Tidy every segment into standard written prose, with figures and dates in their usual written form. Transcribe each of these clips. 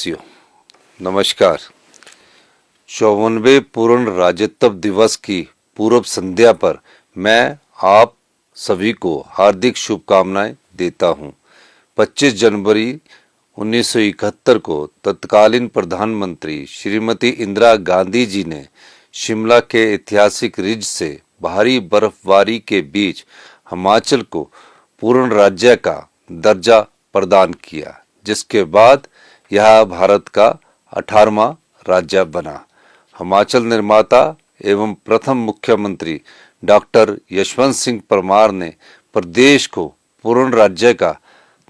प्रदेशवासियों, नमस्कार। 54वें पूर्ण राज्यत्व दिवस की पूर्व संध्या पर मैं आप सभी को हार्दिक शुभकामनाएं देता हूं। 25 जनवरी 1971 को तत्कालीन प्रधानमंत्री श्रीमती इंदिरा गांधी जी ने शिमला के ऐतिहासिक रिज से भारी बर्फबारी के बीच हिमाचल को पूर्ण राज्य का दर्जा प्रदान किया, जिसके बाद यह भारत का 18वां राज्य बना। हिमाचल निर्माता एवं प्रथम मुख्यमंत्री डॉक्टर यशवंत सिंह परमार ने प्रदेश को पूर्ण राज्य का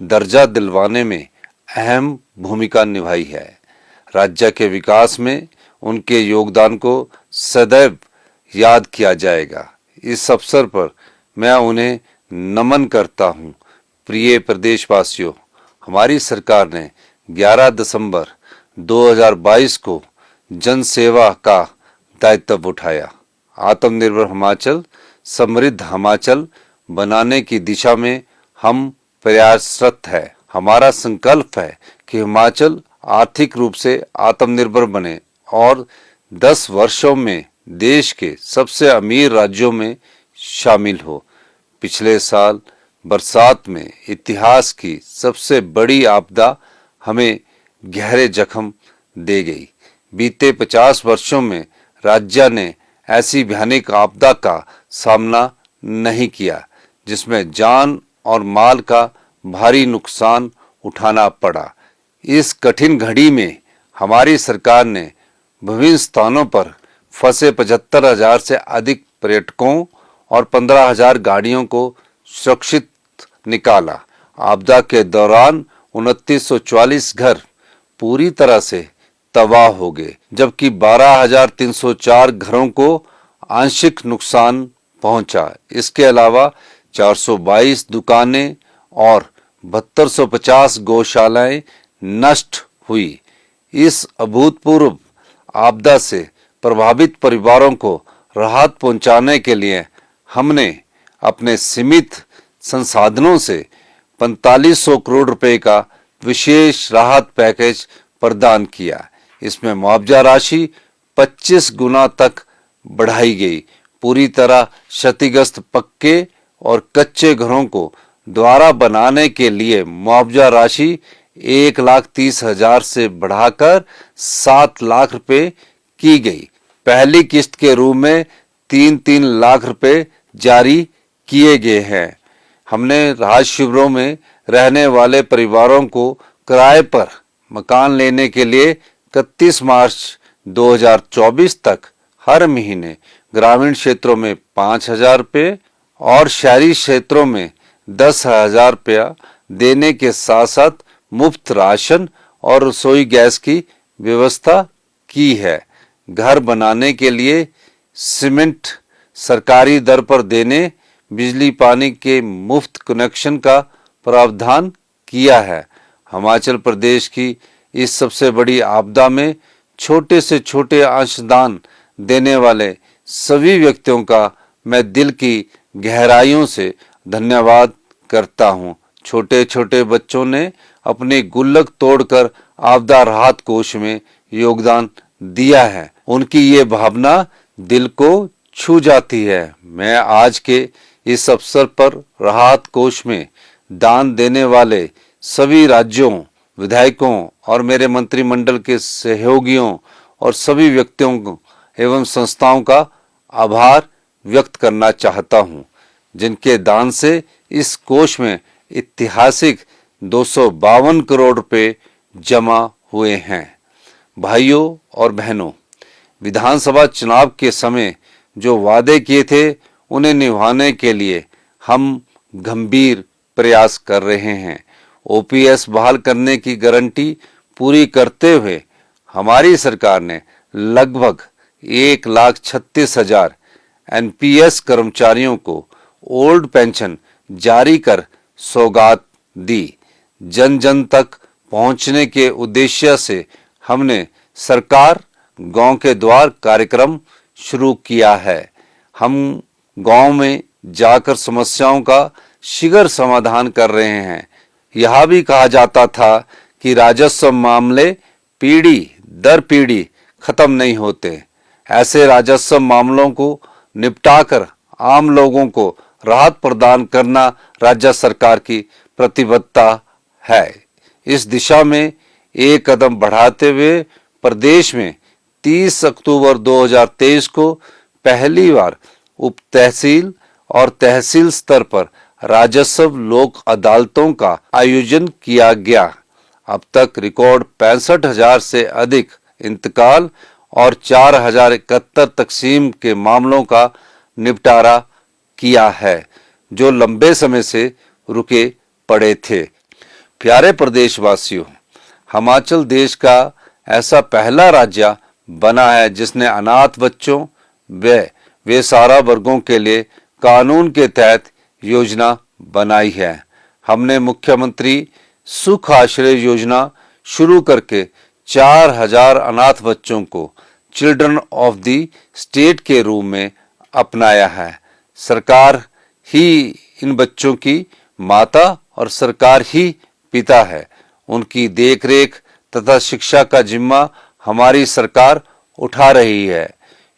दर्जा दिलवाने में अहम भूमिका निभाई है। राज्य के विकास में उनके योगदान को सदैव याद किया जाएगा। इस अवसर पर मैं उन्हें नमन करता हूं। प्रिय प्रदेशवासियों, हमारी सरकार ने 11 दिसंबर 2022 को जन सेवा का दायित्व उठाया। आत्मनिर्भर हिमाचल, समृद्ध हिमाचल बनाने की दिशा में हम प्रयासरत है। हमारा संकल्प है कि हिमाचल आर्थिक रूप से आत्मनिर्भर बने और 10 वर्षों में देश के सबसे अमीर राज्यों में शामिल हो। पिछले साल बरसात में इतिहास की सबसे बड़ी आपदा हमें गहरे जख्म दे गई। बीते 50 वर्षों में राज्य ने ऐसी भयानक आपदा का सामना नहीं किया जिसमें जान और माल का भारी नुकसान उठाना पड़ा। इस कठिन घड़ी में हमारी सरकार ने विभिन्न स्थानों पर फंसे 75,000 से अधिक पर्यटकों और 15,000 गाड़ियों को सुरक्षित निकाला। आपदा के दौरान 2940 घर पूरी तरह से तबाह हो गए, जबकि 12,304 घरों को आंशिक नुकसान पहुंचा। इसके अलावा 422 दुकानें और 7250 गौशालाएं नष्ट हुई। इस अभूतपूर्व आपदा से प्रभावित परिवारों को राहत पहुंचाने के लिए हमने अपने सीमित संसाधनों से 4500 करोड़ रुपए का विशेष राहत पैकेज प्रदान किया। इसमें मुआवजा राशि 25 गुना तक बढ़ाई गई। पूरी तरह क्षतिग्रस्त पक्के और कच्चे घरों को दोबारा बनाने के लिए मुआवजा राशि 1,30,000 से बढ़ाकर 7 लाख रुपए की गई। पहली किस्त के रूप में 3-3 लाख रुपए जारी किए गए हैं। हमने राहत शिविरों में रहने वाले परिवारों को किराए पर मकान लेने के लिए 31 मार्च 2024 तक हर महीने ग्रामीण क्षेत्रों में 5,000 रुपये और शहरी क्षेत्रों में 10,000 रुपया देने के साथ साथ मुफ्त राशन और रसोई गैस की व्यवस्था की है। घर बनाने के लिए सीमेंट सरकारी दर पर देने, बिजली पानी के मुफ्त कनेक्शन का प्रावधान किया है। हिमाचल प्रदेश की इस सबसे बड़ी आपदा में छोटे से छोटे अंशदान देने वाले सभी व्यक्तियों का मैं दिल की गहराइयों से धन्यवाद करता हूं। छोटे छोटे बच्चों ने अपनी गुल्लक तोड़कर आपदा राहत कोष में योगदान दिया है। उनकी ये भावना दिल को छू जाती है। मैं आज के इस अवसर पर राहत कोष में दान देने वाले सभी राज्यों, विधायकों और मेरे मंत्रिमंडल के सहयोगियों और सभी व्यक्तियों एवं संस्थाओं का आभार व्यक्त करना चाहता हूं, जिनके दान से इस कोष में ऐतिहासिक 252 करोड़ रुपए जमा हुए हैं। भाइयों और बहनों, विधानसभा चुनाव के समय जो वादे किए थे उन्हें निभाने के लिए हम गंभीर प्रयास कर रहे हैं। ओपीएस बहाल करने की गारंटी पूरी करते हुए हमारी सरकार ने लगभग 1,36,000 एनपीएस कर्मचारियों को ओल्ड पेंशन जारी कर सौगात दी। जन जन तक पहुंचने के उद्देश्य से हमने सरकार गांव के द्वार कार्यक्रम शुरू किया है। हम गांव में जाकर समस्याओं का शीघ्र समाधान कर रहे हैं। यह भी कहा जाता था कि राजस्व मामले पीढ़ी दर पीढ़ी खत्म नहीं होते। ऐसे राजस्व मामलों को निपटाकर आम लोगों को राहत प्रदान करना राज्य सरकार की प्रतिबद्धता है। इस दिशा में एक कदम बढ़ाते हुए प्रदेश में 30 अक्टूबर 2023 को पहली बार उप तहसील और तहसील स्तर पर राजस्व लोक अदालतों का आयोजन किया गया। अब तक रिकॉर्ड 65,000 से अधिक इंतकाल और 4,071 तकसीम के मामलों का निपटारा किया है, जो लंबे समय से रुके पड़े थे। प्यारे प्रदेशवासियों, हिमाचल देश का ऐसा पहला राज्य बना है जिसने अनाथ बच्चों वे सारा वर्गों के लिए कानून के तहत योजना बनाई है। हमने मुख्यमंत्री सुख आश्रय योजना शुरू करके 4,000 अनाथ बच्चों को चिल्ड्रन ऑफ द स्टेट के रूप में अपनाया है। सरकार ही इन बच्चों की माता और सरकार ही पिता है। उनकी देखरेख तथा शिक्षा का जिम्मा हमारी सरकार उठा रही है।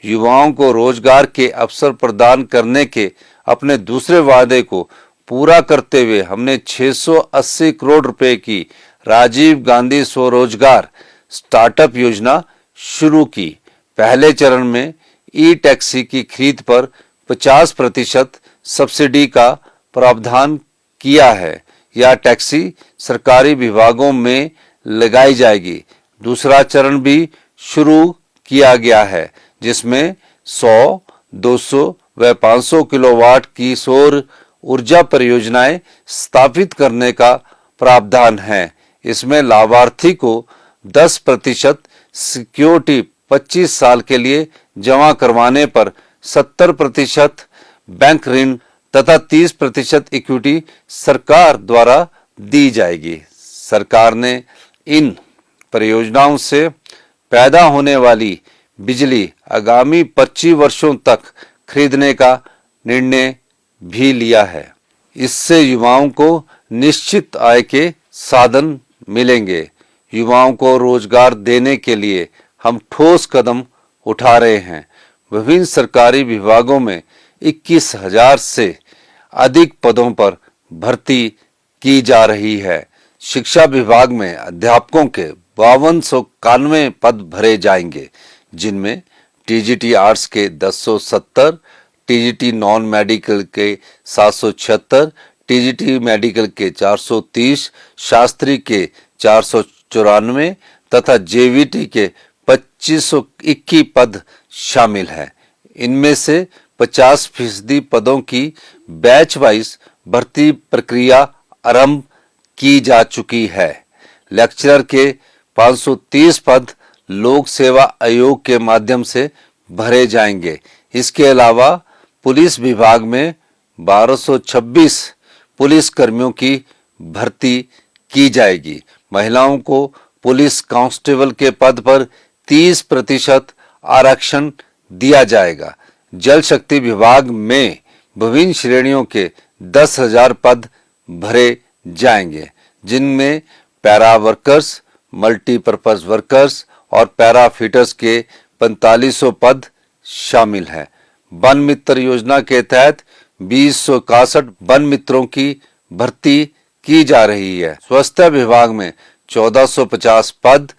युवाओं को रोजगार के अवसर प्रदान करने के अपने दूसरे वादे को पूरा करते हुए हमने 680 करोड़ रुपए की राजीव गांधी स्वरोजगार स्टार्टअप योजना शुरू की। पहले चरण में ई टैक्सी की खरीद पर 50% सब्सिडी का प्रावधान किया है। यह टैक्सी सरकारी विभागों में लगाई जाएगी। दूसरा चरण भी शुरू किया गया है, जिसमें 100, 200 व 500 किलोवाट की सौर ऊर्जा परियोजनाएं स्थापित करने का प्रावधान है। इसमें लाभार्थी को 10% सिक्योरिटी 25 साल के लिए जमा करवाने पर 70% बैंक ऋण तथा 30% इक्विटी सरकार द्वारा दी जाएगी। सरकार ने इन परियोजनाओं से पैदा होने वाली बिजली आगामी 25 वर्षों तक खरीदने का निर्णय भी लिया है। इससे युवाओं को निश्चित आय के साधन मिलेंगे। युवाओं को रोजगार देने के लिए हम ठोस कदम उठा रहे हैं। विभिन्न सरकारी विभागों में 21,000 से अधिक पदों पर भर्ती की जा रही है। शिक्षा विभाग में अध्यापकों के 5291 पद भरे जाएंगे, जिनमें टीजीटी आर्ट्स के 1070, टीजीटी नॉन मेडिकल के 776, टीजीटी मेडिकल के 430, शास्त्री के 494 तथा जेवीटी के 2521 पद शामिल हैं। इनमें से 50% पदों की बैच वाइज भर्ती प्रक्रिया आरंभ की जा चुकी है। लेक्चरर के 530 पद लोक सेवा आयोग के माध्यम से भरे जाएंगे। इसके अलावा पुलिस विभाग में 1226 पुलिस कर्मियों की भर्ती की जाएगी। महिलाओं को पुलिस कांस्टेबल के पद पर 30% आरक्षण दिया जाएगा। जल शक्ति विभाग में विभिन्न श्रेणियों के 10,000 पद भरे जाएंगे, जिनमें पैरा वर्कर्स, मल्टीपर्पज वर्कर्स और पैरा फिटर्स के 4500 पद शामिल हैं। वन मित्र योजना के तहत 2061 वन मित्रों की भर्ती की जा रही है। स्वास्थ्य विभाग में 1450 पद,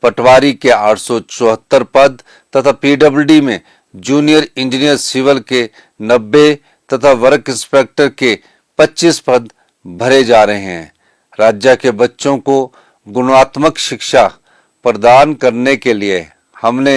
पटवारी के 874 पद तथा पीडब्ल्यूडी में जूनियर इंजीनियर सिविल के 90 तथा वर्क इंस्पेक्टर के 25 पद भरे जा रहे हैं। राज्य के बच्चों को गुणात्मक शिक्षा प्रदान करने के लिए हमने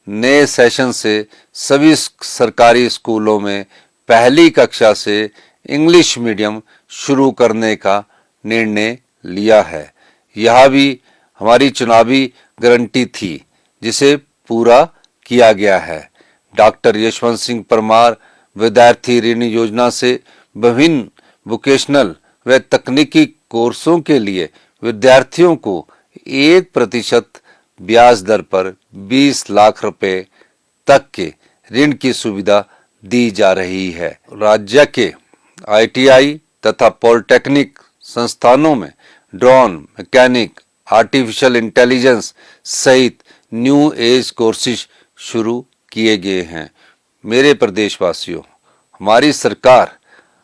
नए सेशन से सभी सरकारी स्कूलों में पहली कक्षा से इंग्लिश मीडियम शुरू करने का निर्णय लिया है। यह भी हमारी चुनावी गारंटी थी, जिसे पूरा किया गया है। डॉक्टर यशवंत सिंह परमार विद्यार्थी ऋण योजना से विभिन्न वोकेशनल व तकनीकी कोर्सों के लिए विद्यार्थियों को 1% ब्याज दर पर 20 लाख रुपए तक के ऋण की सुविधा दी जा रही है। राज्य के आईटीआई तथा पॉलिटेक्निक संस्थानों में ड्रोन, मैकेनिक, आर्टिफिशियल इंटेलिजेंस सहित न्यू एज कोर्सेज शुरू किए गए हैं। मेरे प्रदेशवासियों, हमारी सरकार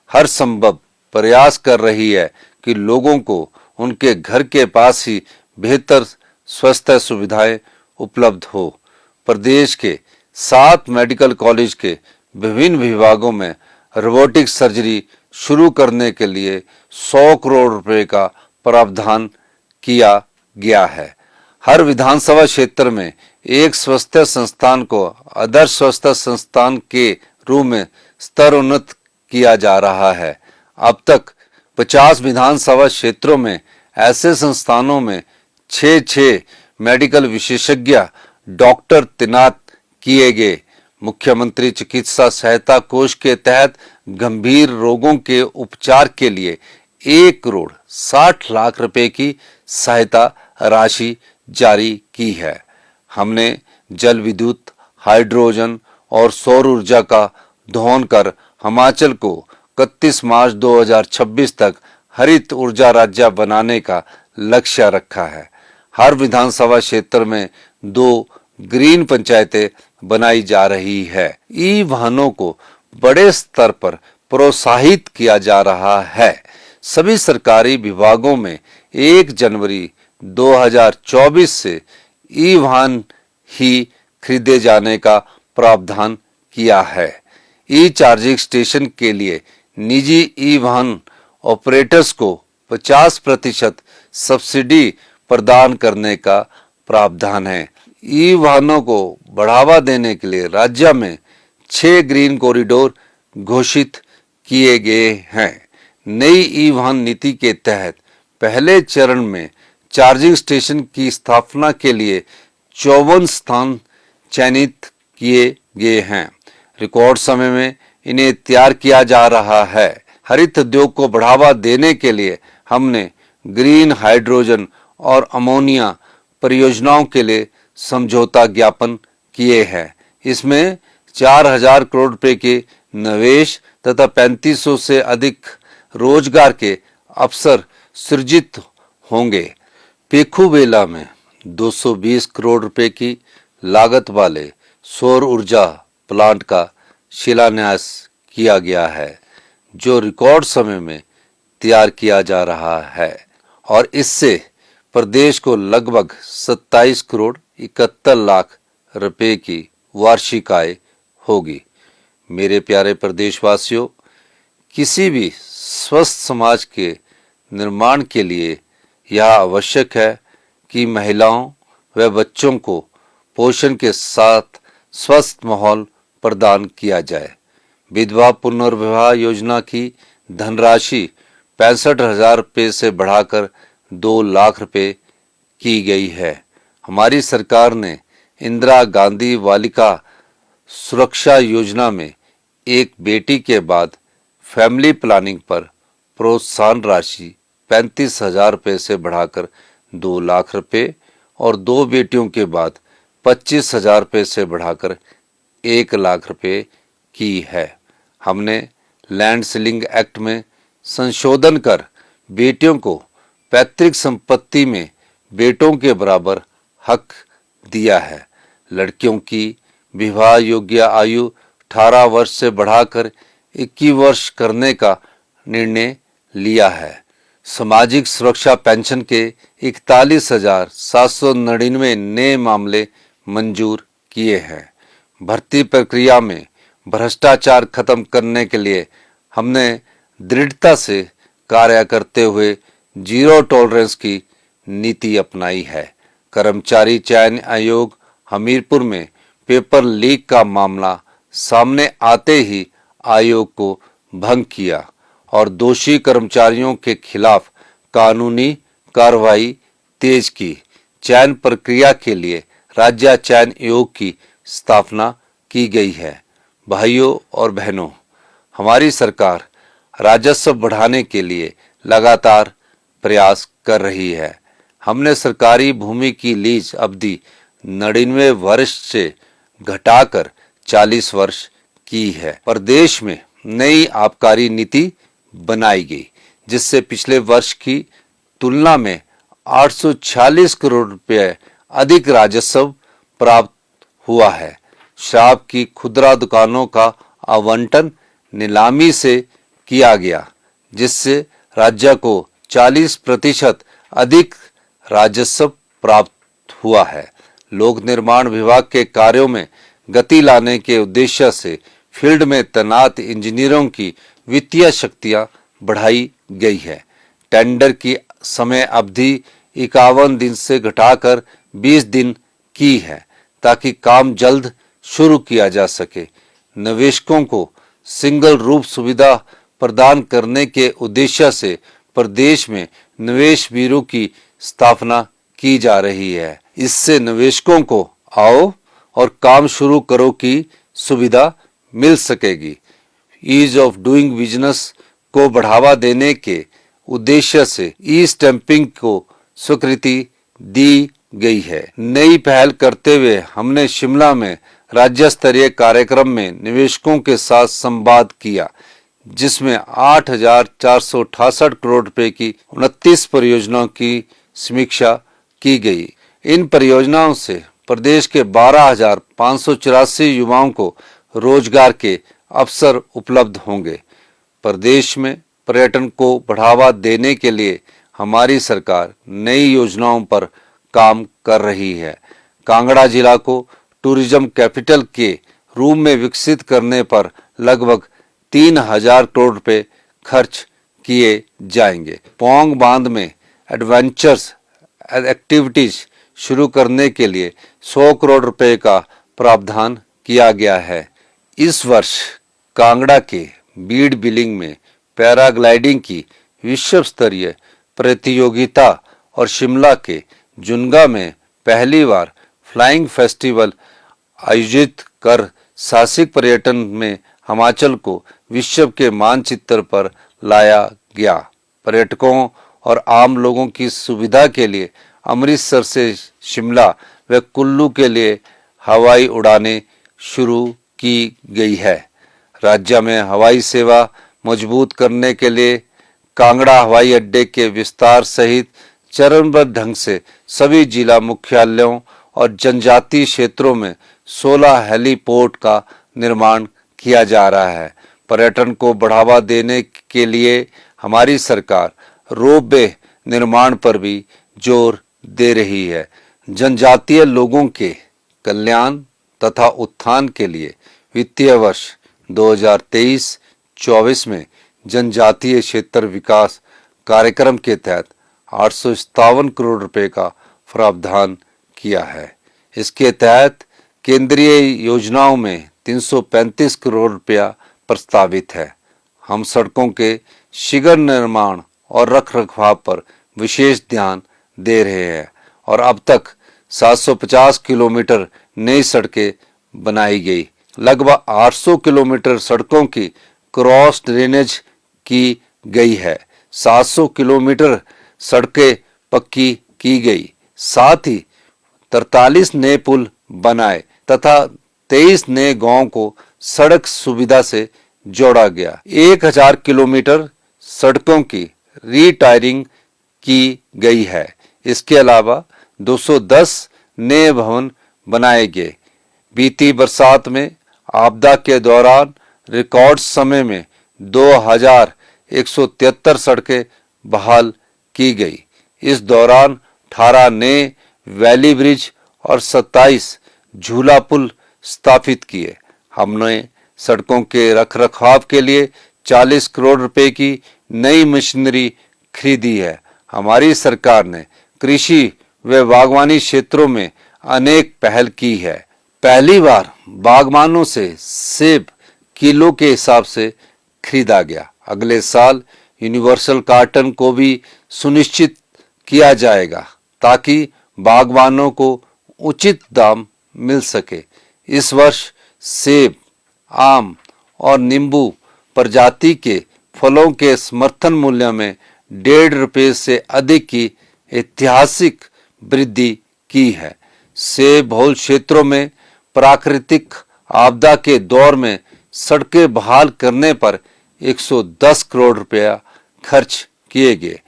हर संभव प्रयास कर रही है कि लोगों को उनके घर के पास ही बेहतर स्वास्थ्य सुविधाएं उपलब्ध हो। प्रदेश के 7 मेडिकल कॉलेज के विभिन्न विभागों में रोबोटिक सर्जरी शुरू करने के लिए 100 करोड़ रुपए का प्रावधान किया गया है। हर विधानसभा क्षेत्र में एक स्वास्थ्य संस्थान को आदर्श स्वास्थ्य संस्थान के रूप में स्तरोन्नत किया जा रहा है। अब तक 50 विधानसभा क्षेत्रों में ऐसे संस्थानों में 6 मेडिकल विशेषज्ञ डॉक्टर तैनात किए गए। मुख्यमंत्री चिकित्सा सहायता कोष के तहत गंभीर रोगों के उपचार के लिए 1 करोड़ 60 लाख रुपए की सहायता राशि जारी की है। हमने जल विद्युत, हाइड्रोजन और सौर ऊर्जा का दोहन कर हिमाचल को 31 मार्च 2026 तक हरित ऊर्जा राज्य बनाने का लक्ष्य रखा है। हर विधानसभा क्षेत्र में 2 ग्रीन पंचायतें बनाई जा रही है। ई वाहनों को बड़े स्तर पर प्रोत्साहित किया जा रहा है। सभी सरकारी विभागों में 1 जनवरी 2024 से ई वाहन ही खरीदे जाने का प्रावधान किया है। ई चार्जिंग स्टेशन के लिए निजी ई वाहन ऑपरेटर्स को 50% सब्सिडी प्रदान करने का प्रावधान है। ई वाहनों को बढ़ावा देने के लिए राज्य में 6 ग्रीन कॉरिडोर घोषित किए गए हैं। नई ई वाहन नीति के तहत पहले चरण में चार्जिंग स्टेशन की स्थापना के लिए 54 स्थान चयनित किए गए हैं। रिकॉर्ड समय में इन्हें तैयार किया जा रहा है। हरित उद्योग को बढ़ावा देने के लिए हमने ग्रीन हाइड्रोजन और अमोनिया परियोजनाओं के लिए समझौता ज्ञापन किए हैं। इसमें 4000 करोड़ रुपए के निवेश तथा 3500 से अधिक रोजगार के अवसर सृजित होंगे। पेखूबेला में 220 करोड़ रुपए की लागत वाले सौर ऊर्जा प्लांट का शिलान्यास किया गया है, जो रिकॉर्ड समय में तैयार किया जा रहा है और इससे प्रदेश को लगभग 27 करोड़ 71 लाख रुपए की वार्षिक आय होगी। मेरे प्यारे प्रदेशवासियों, किसी भी स्वस्थ समाज के निर्माण के लिए यह आवश्यक है कि महिलाओं व बच्चों को पोषण के साथ स्वस्थ माहौल प्रदान किया जाए। विधवा पुनर्विवाह योजना की धनराशि 65,000 रुपये से बढ़ाकर 2 लाख रुपए की गई है। हमारी सरकार ने इंदिरा गांधी बालिका सुरक्षा योजना में एक बेटी के बाद फैमिली प्लानिंग पर प्रोत्साहन राशि 35,000 रुपये से बढ़ाकर 2 लाख रुपए और 2 बेटियों के बाद 25,000 रुपये से बढ़ाकर 1 लाख रुपए की है। हमने लैंड सीलिंग एक्ट में संशोधन कर बेटियों को पैतृक संपत्ति में बेटों के बराबर हक दिया है। लड़कियों की विवाह योग्य आयु 18 वर्ष से बढ़ाकर 21 वर्ष करने का निर्णय लिया है। सामाजिक सुरक्षा पेंशन के 41,799 नए मामले मंजूर किए हैं। भर्ती प्रक्रिया में भ्रष्टाचार खत्म करने के लिए हमने दृढ़ता से कार्य करते हुए जीरो टॉलरेंस की नीति अपनाई है। कर्मचारी चयन आयोग हमीरपुर में पेपर लीक का मामला सामने आते ही आयोग को भंग किया और दोषी कर्मचारियों के खिलाफ कानूनी कार्रवाई तेज की। चयन प्रक्रिया के लिए राज्य चयन आयोग की स्थापना की गई है। भाइयों और बहनों, हमारी सरकार राजस्व बढ़ाने के लिए लगातार प्रयास कर रही है। हमने सरकारी भूमि की लीज अवधि 99 वर्ष से घटाकर 40 वर्ष की है। प्रदेश में नई आबकारी नीति बनाई गई, जिससे पिछले वर्ष की तुलना में 846 करोड़ रुपए अधिक राजस्व प्राप्त हुआ है। शराब की खुदरा दुकानों का आवंटन नीलामी से किया गया, जिससे राज्य को 40% अधिक राजस्व प्राप्त हुआ है। लोक निर्माण विभाग के कार्यों में गति लाने के उद्देश्य से फील्ड में तैनात इंजीनियरों की वित्तीय शक्तियां बढ़ाई गई है। टेंडर की समय अवधि 51 दिन से घटाकर 20 दिन की है, ताकि काम जल्द शुरू किया जा सके। निवेशकों को सिंगल रूप सुविधा प्रदान करने के उद्देश्य से प्रदेश में निवेश ब्यूरो की स्थापना की जा रही है। इससे निवेशकों को आओ और काम शुरू करो की सुविधा मिल सकेगी। ईज ऑफ डूइंग बिजनेस को बढ़ावा देने के उद्देश्य से ई स्टैंपिंग को स्वीकृति दी गई है। नई पहल करते हुए हमने शिमला में राज्य स्तरीय कार्यक्रम में निवेशकों के साथ संवाद किया, जिसमें 8,468 करोड़ रुपए की 29 परियोजनाओं की समीक्षा की गई। इन परियोजनाओं से प्रदेश के 12,584 युवाओं को रोजगार के अवसर उपलब्ध होंगे। प्रदेश में पर्यटन को बढ़ावा देने के लिए हमारी सरकार नई योजनाओं पर काम कर रही है। कांगड़ा जिला को टूरिज्म कैपिटल के रूप में विकसित करने पर लगभग 3,000 करोड़ रुपए खर्च किए जाएंगे। पौंग बांध में एडवेंचर्स एक्टिविटीज शुरू करने के लिए 100 करोड़ रुपए का प्रावधान किया गया है। इस वर्ष कांगड़ा के बीड बिलिंग में पैराग्लाइडिंग की विश्व स्तरीय प्रतियोगिता और शिमला के जुनगा में पहली बार फ्लाइंग फेस्टिवल आयोजित कर साहसिक पर्यटन में हिमाचल को विश्व के मानचित्र पर लाया गया। पर्यटकों और आम लोगों की सुविधा के लिए अमृतसर से शिमला व कुल्लू के लिए हवाई उड़ानें शुरू की गई है। राज्य में हवाई सेवा मजबूत करने के लिए कांगड़ा हवाई अड्डे के विस्तार सहित चरणबद्ध ढंग से सभी जिला मुख्यालयों और जनजातीय क्षेत्रों में 16 हेलीपोर्ट का निर्माण किया जा रहा है। पर्यटन को बढ़ावा देने के लिए हमारी सरकार रोपवे निर्माण पर भी जोर दे रही है। जनजातीय लोगों के कल्याण तथा उत्थान के लिए वित्तीय वर्ष 2023-24 में जनजातीय क्षेत्र विकास कार्यक्रम के तहत 857 करोड़ रुपए का प्रावधान किया है। इसके तहत केंद्रीय योजनाओं में 335 करोड़ रुपया प्रस्तावित है। हम सड़कों के शीघ्र निर्माण और रखरखाव पर विशेष ध्यान दे रहे हैं और अब तक 750 किलोमीटर नई सड़कें बनाई गई। लगभग 800 किलोमीटर सड़कों की क्रॉस ड्रेनेज की गई है। 700 किलोमीटर सड़कें पक्की की गई। साथ ही 43 नए पुल बनाए तथा 23 नए गांवों को सड़क सुविधा से जोड़ा गया। 1000 किलोमीटर सड़कों की रीटायरिंग की गई है। इसके अलावा 210 नए भवन बनाए गए। बीती बरसात में आपदा के दौरान रिकॉर्ड समय में 2173 सड़कें बहाल की गई। इस दौरान 18 नए वैली ब्रिज और 27 झूला पुल स्थापित किए। हमने सड़कों के रखरखाव के लिए 40 करोड़ रुपए की नई मशीनरी खरीदी है। हमारी सरकार ने कृषि व बागवानी क्षेत्रों में अनेक पहल की है। पहली बार बागवानों से सेब किलो के हिसाब से खरीदा गया। अगले साल यूनिवर्सल कार्टन को भी सुनिश्चित किया जाएगा ताकि बागवानों को उचित दाम मिल सके। इस वर्ष सेब, आम और नींबू प्रजाति के फलों के समर्थन मूल्य में 1.5 रुपये से अधिक की ऐतिहासिक वृद्धि की है। सेब बहुल क्षेत्रों में प्राकृतिक आपदा के दौर में सड़कें बहाल करने पर 110 करोड़ रुपया खर्च किए गए।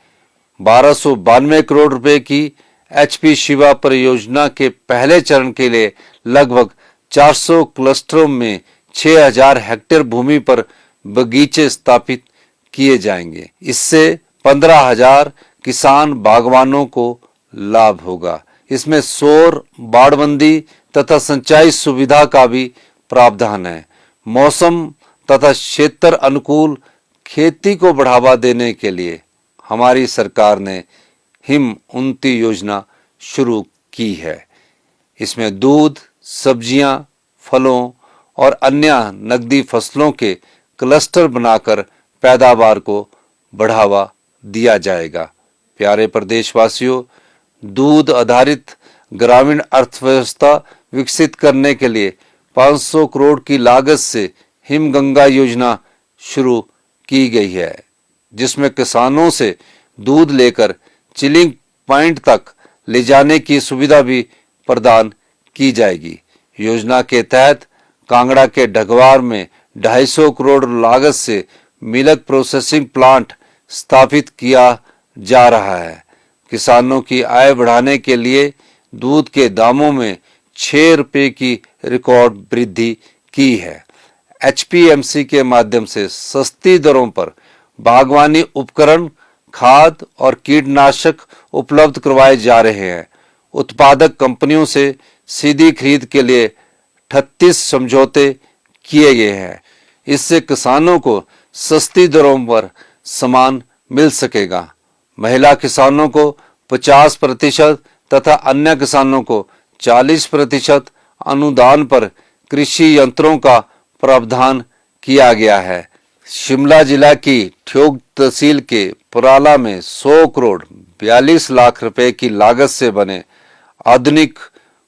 1292 करोड़ रुपए की HP शिवा परियोजना के पहले चरण के लिए लगभग 400 क्लस्टरों में 6000 हेक्टेयर भूमि पर बगीचे स्थापित किए जाएंगे। इससे 15,000 किसान बागवानों को लाभ होगा। इसमें सौर, बाड़बंदी तथा सिंचाई सुविधा का भी प्रावधान है। मौसम तथा क्षेत्र अनुकूल खेती को बढ़ावा देने के लिए हमारी सरकार ने हिम उन्नति योजना शुरू की है। इसमें दूध, सब्जियां, फलों और अन्य नकदी फसलों के क्लस्टर बनाकर पैदावार को बढ़ावा दिया जाएगा। प्यारे प्रदेशवासियों, दूध आधारित ग्रामीण अर्थव्यवस्था विकसित करने के लिए 500 करोड़ की लागत से हिमगंगा योजना शुरू की गई है, जिसमें किसानों से दूध लेकर चिलिंग पॉइंट तक ले जाने की सुविधा भी प्रदान की जाएगी। योजना के तहत कांगड़ा के ढगवार में 250 करोड़ लागत से मिल्क प्रोसेसिंग प्लांट स्थापित किया जा रहा है। किसानों की आय बढ़ाने के लिए दूध के दामों में 6 रुपए की रिकॉर्ड वृद्धि की है। HPMC के माध्यम से सस्ती दरों पर बागवानी उपकरण, खाद और कीटनाशक उपलब्ध करवाए जा रहे हैं। उत्पादक कंपनियों से सीधी खरीद के लिए 38 समझौते किए गए हैं। इससे किसानों को सस्ती दरों पर सामान मिल सकेगा। महिला किसानों को 50% तथा अन्य किसानों को 40% अनुदान पर कृषि यंत्रों का प्रावधान किया गया है। शिमला जिला की ठियोग तहसील के पुराला में 100 करोड़ 42 लाख रुपए की लागत से बने आधुनिक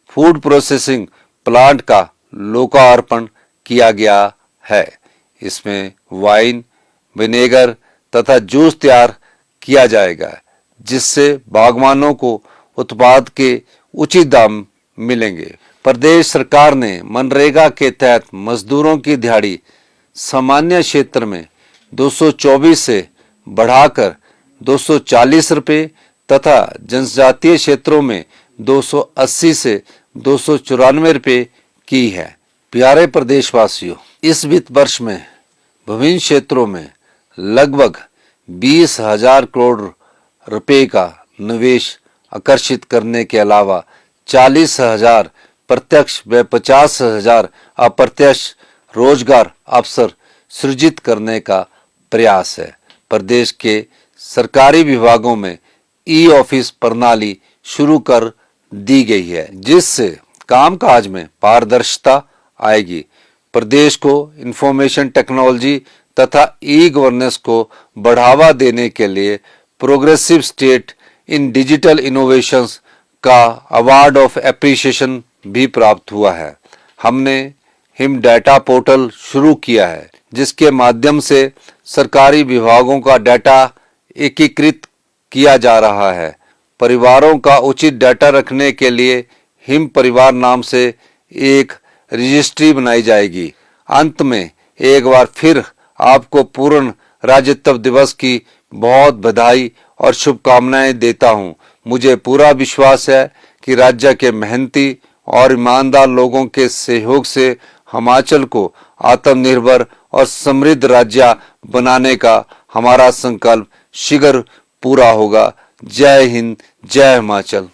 फूड प्रोसेसिंग प्लांट का लोकार्पण किया गया है। इसमें वाइन, विनेगर तथा जूस तैयार किया जाएगा, जिससे बागवानों को उत्पाद के उचित दाम मिलेंगे। प्रदेश सरकार ने मनरेगा के तहत मजदूरों की दिहाड़ी सामान्य क्षेत्र में 224 से बढ़ाकर 240 रुपये तथा जनजातीय क्षेत्रों में 280 से 294 रुपये की है। प्यारे प्रदेशवासियों, इस वित्त वर्ष में विभिन्न क्षेत्रों में लगभग 20,000 करोड़ रुपए का निवेश आकर्षित करने के अलावा 40,000 प्रत्यक्ष व 50,000 अप्रत्यक्ष रोजगार अवसर सृजित करने का प्रयास है। प्रदेश के सरकारी विभागों में ई-ऑफिस प्रणाली शुरू कर दी गई है, जिससे कामकाज में पारदर्शिता आएगी। प्रदेश को इंफॉर्मेशन टेक्नोलॉजी तथा ई गवर्नेंस को बढ़ावा देने के लिए progressive state in digital innovations का अवार्ड ऑफ एप्रिसिएशन भी प्राप्त हुआ है। हमने हिम डाटा पोर्टल शुरू किया है, जिसके माध्यम से सरकारी विभागों का डाटा एकीकृत किया जा रहा है। परिवारों का उचित डाटा रखने के लिए हिम परिवार नाम से एक रजिस्ट्री बनाई जाएगी। अंत में एक बार फिर आपको पूर्ण राज्यत्व दिवस की बहुत बधाई और शुभकामनाएं देता हूं। मुझे पूरा विश्वास है कि राज्य के मेहनती और ईमानदार लोगों के सहयोग से हिमाचल को आत्मनिर्भर और समृद्ध राज्य बनाने का हमारा संकल्प शीघ्र पूरा होगा। जय हिंद, जय हिमाचल।